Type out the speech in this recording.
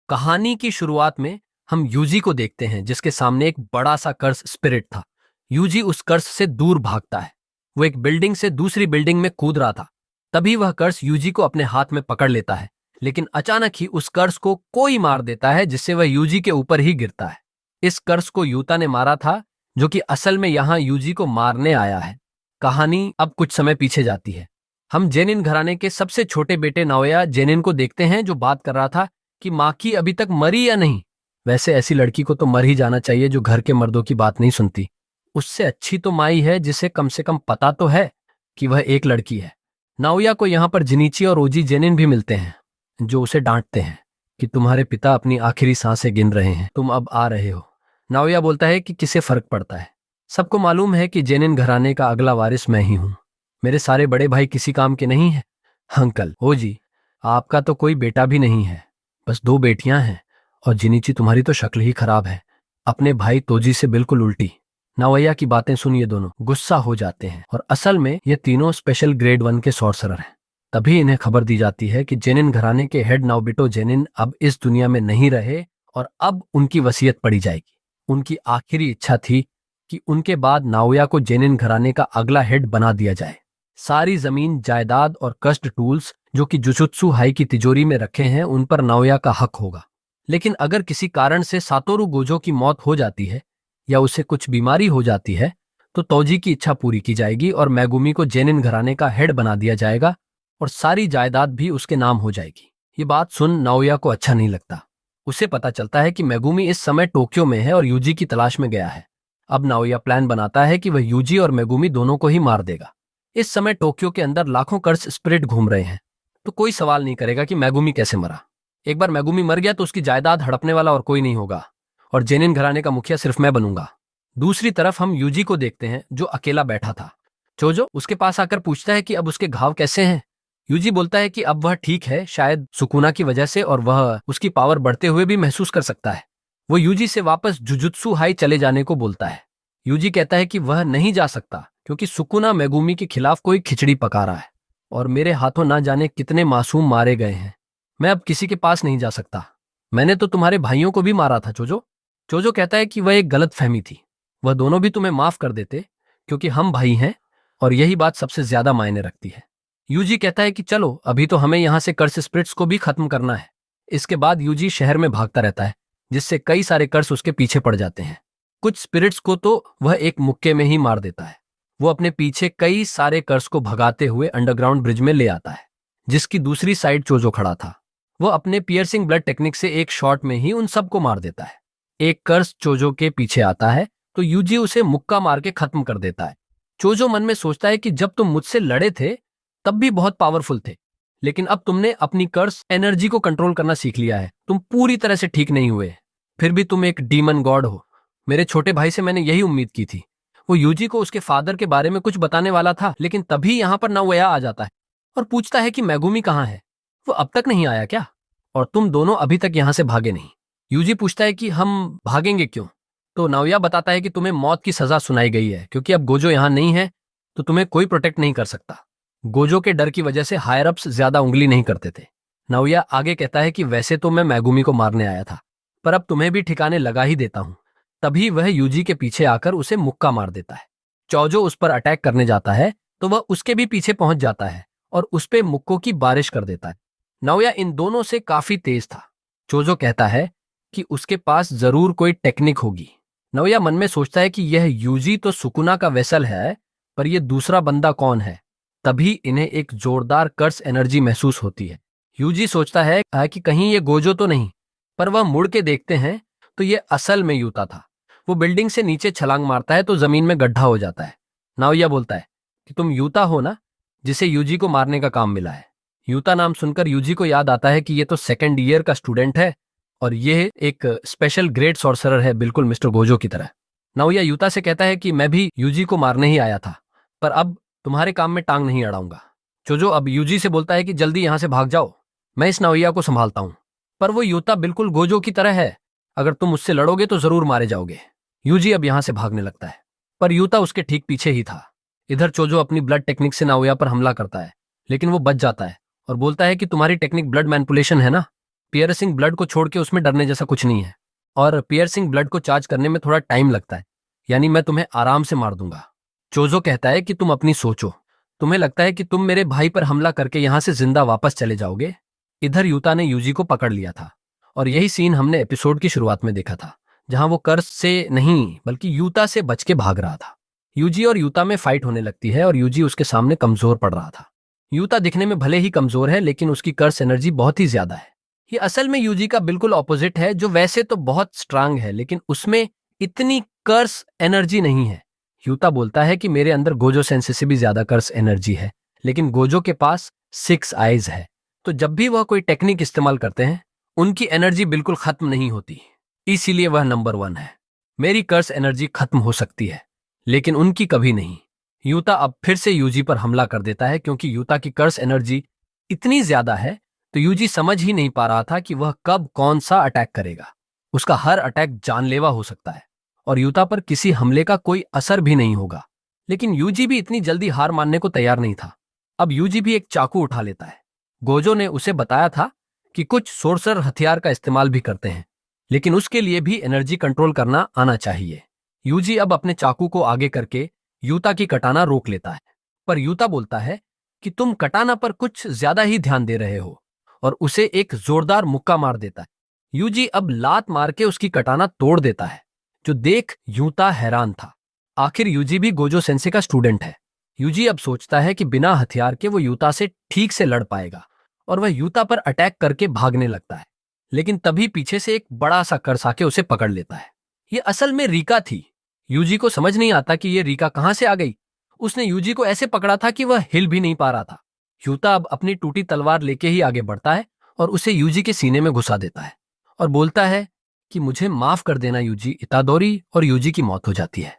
कहानी की शुरुआत में हम यूजी को देखते हैं जिसके सामने एक बड़ा सा कर्स स्पिरिट था। यूजी उस कर्स से दूर भागता है। वो एक बिल्डिंग से दूसरी बिल्डिंग में कूद रहा था। तभी वह कर्स यूजी को अपने हाथ में पकड़ लेता है, लेकिन अचानक ही उस कर्स को कोई मार देता है जिससे वह यूजी के ऊपर ही गिरता है। इस कर्स को यूता ने मारा था, जो कि असल में यहाँ यूजी को मारने आया है। कहानी अब कुछ समय पीछे जाती है। हम जेनिन घराने के सबसे छोटे बेटे नाओया जेनिन को देखते हैं, जो बात कर रहा था कि माकी अभी तक मरी या नहीं। वैसे ऐसी लड़की को तो मर ही जाना चाहिए जो घर के मर्दों की बात नहीं सुनती। उससे अच्छी तो माई है जिसे कम से कम पता तो है कि वह एक लड़की है। नाओया को यहाँ पर जिनीची और ओजी जेनिन भी मिलते हैं, जो उसे डांटते हैं कि तुम्हारे पिता अपनी आखिरी सांसें गिन रहे हैं, तुम अब आ रहे हो। नाओया बोलता है कि किसे फर्क पड़ता है, सबको मालूम है कि जेनिन घराने का अगला वारिस मैं ही हूं। मेरे सारे बड़े भाई किसी काम के नहीं है। अंकल, ओजी, आपका तो कोई बेटा भी नहीं है, बस 2 बेटियां हैं। और जिनीची, तुम्हारी तो शक्ल ही खराब है, अपने भाई तोजी से बिल्कुल उल्टी। नाओया की बातें सुन ये दोनों गुस्सा हो जाते हैं, और असल में ये तीनों स्पेशल ग्रेड 1 के सॉर्सरर हैं। तभी इन्हें खबर दी जाती है कि जेनिन घराने के हेड नाओबिटो जेनिन अब इस दुनिया में नहीं रहे और अब उनकी वसीयत पड़ी जाएगी। उनकी आखिरी इच्छा थी कि उनके बाद नाओया को जेनिन घराने का अगला हेड बना दिया जाए। सारी जमीन, जायदाद और कस्ट टूल्स जो कि जुजुत्सु हाई की तिजोरी में रखे हैं, उन पर नाओया का हक होगा। लेकिन अगर किसी कारण से सातोरु गोजो की मौत हो जाती है या उसे कुछ बीमारी हो जाती है, तो तोजी की इच्छा पूरी की जाएगी और मैगुमी को जेनिन घराने का हेड बना दिया जाएगा और सारी जायदाद भी उसके नाम हो जाएगी। ये बात सुन नाओया को अच्छा नहीं लगता। उसे पता चलता है कि मैगुमी इस समय टोक्यो में है और यूजी की तलाश में गया है। अब नाओया प्लान बनाता है कि वह यूजी और मैगुमी दोनों को ही मार देगा। इस समय टोक्यो के अंदर लाखों कर्स स्पिरिट घूम रहे हैं, तो कोई सवाल नहीं करेगा कि मैगुमी कैसे मरा। एक बार मैगुमी मर गया तो उसकी जायदाद हड़पने वाला और कोई नहीं होगा और जेनिन घराने का मुखिया सिर्फ मैं बनूंगा। दूसरी तरफ हम यूजी को देखते हैं, जो अकेला बैठा था। चोजो उसके पास आकर पूछता है कि अब उसके घाव कैसे हैं। यूजी बोलता है कि अब वह ठीक है, शायद सुकुना की वजह से, और वह उसकी पावर बढ़ते हुए भी महसूस कर सकता है। वो यूजी से वापस जुजुत्सु हाई चले जाने को बोलता है। यूजी कहता है कि वह नहीं जा सकता क्योंकि सुकुना मैगुमी के खिलाफ कोई खिचड़ी पका रहा है और मेरे हाथों ना जाने कितने मासूम मारे गए हैं। मैं अब किसी के पास नहीं जा सकता। मैंने तो तुम्हारे भाइयों को भी मारा था चोजो। चोजो कहता है कि वह एक गलत फहमी थी, वह दोनों भी तुम्हें माफ कर देते क्योंकि हम भाई हैं और यही बात सबसे ज्यादा मायने रखती है। यूजी कहता है कि चलो, अभी तो हमें यहाँ से कर्स स्पिरिट्स को भी खत्म करना है। इसके बाद यूजी शहर में भागता रहता है, जिससे कई सारे कर्स उसके पीछे पड़ जाते हैं। कुछ स्पिरिट्स को तो वह एक मुक्के में ही मार देता है। वो अपने पीछे कई सारे कर्स को भगाते हुए अंडरग्राउंड ब्रिज में ले आता है, जिसकी दूसरी साइड चोजो खड़ा था। वो अपने पियर्सिंग ब्लड टेक्निक से एक शॉट में ही उन सबको मार देता है। एक कर्स चोजो के पीछे आता है तो यूजी उसे मुक्का मार के खत्म कर देता है। चोजो मन में सोचता है कि जब तुम मुझसे लड़े थे तब भी बहुत पावरफुल थे, लेकिन अब तुमने अपनी कर्स एनर्जी को कंट्रोल करना सीख लिया है। तुम पूरी तरह से ठीक नहीं हुए, फिर भी तुम एक डीमन गॉड हो। मेरे छोटे भाई से मैंने यही उम्मीद की थी। वो यूजी को उसके फादर के बारे में कुछ बताने वाला था, लेकिन तभी यहाँ पर नाओया आ जाता है और पूछता है कि मैगुमी कहाँ है, वो अब तक नहीं आया क्या? और तुम दोनों अभी तक यहाँ से भागे नहीं। यूजी पूछता है कि हम भागेंगे क्यों? तो नाओया बताता है कि तुम्हें मौत की सजा सुनाई गई है क्योंकि अब गोजो यहाँ नहीं है, तो तुम्हें कोई प्रोटेक्ट नहीं कर सकता। गोजो के डर की वजह से हायर अप्स ज्यादा उंगली नहीं करते थे। नाओया आगे कहता है कि वैसे तो मैं मैगुमी को मारने आया था, पर अब तुम्हें भी ठिकाने लगा ही देता हूँ। तभी वह यूजी के पीछे आकर उसे मुक्का मार देता है। चौजो उस पर अटैक करने जाता है तो वह उसके भी पीछे पहुंच जाता है और उस पे मुक्कों की बारिश कर देता है। नाओया इन दोनों से काफी तेज था। चोजो कहता है कि उसके पास जरूर कोई टेक्निक होगी। नाओया मन में सोचता है कि यह यूजी तो सुकुना का वेसल है, पर यह दूसरा बंदा कौन है? तभी इन्हें एक जोरदार कर्स एनर्जी महसूस होती है। यूजी सोचता है कि कहीं ये गोजो तो नहीं, पर वह मुड़ के देखते हैं तो ये असल में यूता था। वो बिल्डिंग से नीचे छलांग मारता है तो जमीन में गड्ढा हो जाता है। नाओया बोलता है कि तुम यूता हो ना, जिसे यूजी को मारने का काम मिला है। यूता नाम सुनकर यूजी को याद आता है कि ये तो 2nd ईयर का स्टूडेंट है और ये एक स्पेशल ग्रेड सॉर्सरर है, बिल्कुल मिस्टर गोजो की तरह। नाओया यूता से कहता है कि मैं भी यूजी को मारने ही आया था, पर अब तुम्हारे काम में टांग नहीं अड़ाऊंगा। चोजो अब यूजी से बोलता है कि जल्दी यहां से भाग जाओ, मैं इस नाओया को संभालता हूं। पर वो यूता बिल्कुल गोजो की तरह है, अगर तुम उससे लड़ोगे तो जरूर मारे जाओगे। यूजी अब यहां से भागने लगता है, पर यूता उसके ठीक पीछे ही था। इधर चोजो अपनी ब्लड टेक्निक से नाओया पर हमला करता है, लेकिन वो बच जाता है और बोलता है कि तुम्हारी टेक्निक ब्लड मैनिपुलेशन है ना, पियर्सिंग ब्लड को छोड़ के उसमें डरने जैसा कुछ नहीं है, और पियर्सिंग ब्लड को चार्ज करने में थोड़ा टाइम लगता है, यानी मैं तुम्हें आराम से मार दूंगा। चोजो कहता है कि तुम अपनी सोचो, तुम्हें लगता है कि तुम मेरे भाई पर हमला करके यहां से जिंदा वापस चले जाओगे। इधर यूता ने यूजी को पकड़ लिया था, और यही सीन हमने एपिसोड की शुरुआत में देखा था, जहां वो कर्स से नहीं बल्कि यूता से बच के भाग रहा था। यूजी और यूता में फाइट होने लगती है और यूजी उसके सामने कमजोर पड़ रहा था। यूता दिखने में भले ही कमजोर है, लेकिन उसकी कर्स एनर्जी बहुत ही ज्यादा है। ये असल में यूजी का बिल्कुल ऑपोजिट है, जो वैसे तो बहुत स्ट्रांग है, लेकिन उसमें इतनी कर्स एनर्जी नहीं है। यूता बोलता है कि मेरे अंदर गोजो सेंसे से भी ज्यादा कर्स एनर्जी है, लेकिन गोजो के पास 6 आईज है, तो जब भी वह कोई टेक्निक इस्तेमाल करते हैं उनकी एनर्जी बिल्कुल खत्म नहीं होती, इसीलिए वह नंबर 1 है। मेरी कर्स एनर्जी खत्म हो सकती है, लेकिन उनकी कभी नहीं। यूता अब फिर से यूजी पर हमला कर देता है, क्योंकि यूता की कर्स एनर्जी इतनी ज्यादा है, तो यूजी समझ ही नहीं पा रहा था कि वह कब कौन सा अटैक करेगा। उसका हर अटैक जानलेवा हो सकता है, और यूता पर किसी हमले का कोई असर भी नहीं होगा। लेकिन यूजी भी इतनी जल्दी हार मानने को तैयार नहीं था। अब यूजी भी एक चाकू उठा लेता है। गोजो ने उसे बताया था कि कुछ सोर्सर हथियार का इस्तेमाल भी करते हैं, लेकिन उसके लिए भी एनर्जी कंट्रोल करना आना चाहिए। यूजी अब अपने चाकू को आगे करके यूता की कटाना रोक लेता है, पर यूता बोलता है कि तुम कटाना पर कुछ ज्यादा ही ध्यान दे रहे हो, और उसे एक जोरदार मुक्का मार देता है। यूजी अब लात मार के उसकी कटाना तोड़ देता है, जो देख यूता हैरान था। आखिर यूजी भी गोजो सेंसे का स्टूडेंट है। यूजी अब सोचता है कि बिना हथियार के वो यूता से ठीक से लड़ पाएगा, और वह यूता पर अटैक करके भागने लगता है। लेकिन तभी पीछे से एक बड़ा सा कर्स आके उसे पकड़ लेता है। ये असल में रीका थी। यूजी को समझ नहीं आता कि ये रीका कहां से आ गई। उसने यूजी को ऐसे पकड़ा था कि वह हिल भी नहीं पा रहा था। यूता अब अपनी टूटी तलवार लेके ही आगे बढ़ता है और उसे यूजी के सीने में घुसा देता है, और बोलता है कि मुझे माफ कर देना यूजी, इतादोरी, और यूजी की मौत हो जाती है।